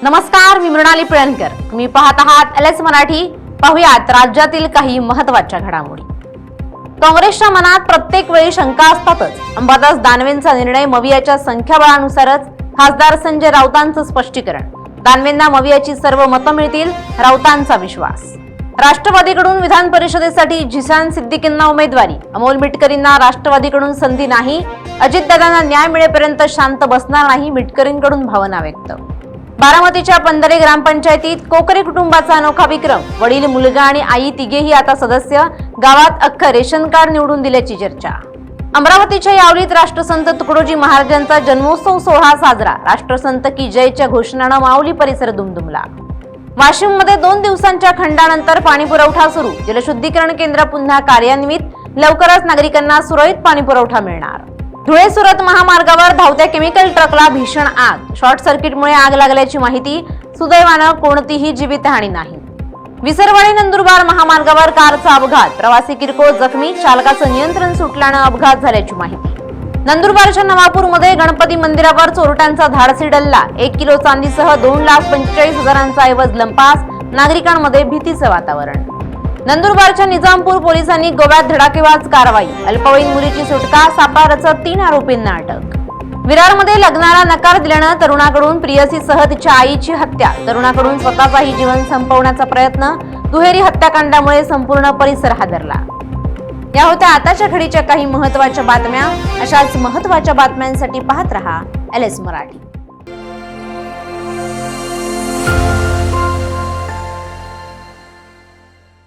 नमस्कार, मी मृणाली पिळणकर. तुम्ही पाहत आहात LS मराठी. पाहुयात राज्यातील काही महत्त्वाच्या घडामोडी. काँग्रेसच्या मनात प्रत्येक वेळी शंका असतातच. अंबादास दानवेंचा निर्णय मवियाच्या संख्याबळानुसारच. खासदार संजय राऊतांचं स्पष्टीकरण. दानवेंना मवियाची सर्व मतं मिळतील, राऊतांचा विश्वास. राष्ट्रवादीकडून विधान परिषदेसाठी झिसान सिद्दीकींना उमेदवारी. अमोल मिटकरींना राष्ट्रवादीकडून संधी नाही. अजितदादांना न्याय मिळेपर्यंत शांत बसणार नाही, मिटकरींकडून भावना व्यक्त. बारामतीच्या पंधरे ग्रामपंचायतीत कोकरे कुटुंबाचा अनोखा विक्रम. वडील, मुलगा आणि आई तिघेही आता सदस्य. गावात अख्खं रेशन कार्ड निवडून दिल्याची चर्चा. अमरावतीच्या यावलीत राष्ट्रसंत तुकडोजी महाराजांचा जन्मोत्सव सोहळा साजरा. राष्ट्रसंत की जयच्या घोषणानं माऊली परिसर दुमदुमला. वाशिममध्ये 2 दिवसांच्या खंडानंतर पाणीपुरवठा सुरू. जलशुद्धीकरण केंद्र पुन्हा कार्यान्वित. लवकरच नागरिकांना सुरळीत पाणीपुरवठा मिळणार. धुळे सुरत महामार्गावर धावत्या केमिकल ट्रकला भीषण आग. शॉर्ट सर्किटमुळे आग लागल्याची माहिती. सुदैवानं कोणतीही जीवितहानी नाही. विसरवाडी नंदुरबार महामार्गावर कारचा अपघात. प्रवासी किरकोळ जखमी. चालकाचं नियंत्रण सुटल्यानं अपघात झाल्याची माहिती. नंदुरबारच्या नवापूरमध्ये गणपती मंदिरावर चोरट्यांचा धाडसी डल्ला. 1 किलो चांदीसह 2,45,000चा ऐवज लंपास. नागरिकांमध्ये भीतीचं वातावरण. नंदुरबारच्या निजामपूर पोलिसांनी गोव्यात धडाकेबाज कारवाई. अल्पवयीन मुलीची सुटका. सापळा रचत 3 आरोपींना अटक. विरारमध्ये लग्नाला नकार दिल्यानं तरुणाकडून प्रियसीसह तिच्या आईची हत्या. तरुणाकडून स्वतःचाही जीवन संपवण्याचा प्रयत्न. दुहेरी हत्याकांडामुळे संपूर्ण परिसर हादरला. या होत्या आताच्या घडीच्या काही महत्त्वाच्या बातम्या. अशाच महत्त्वाच्या बातम्यांसाठी पाहत रहा LS मराठी.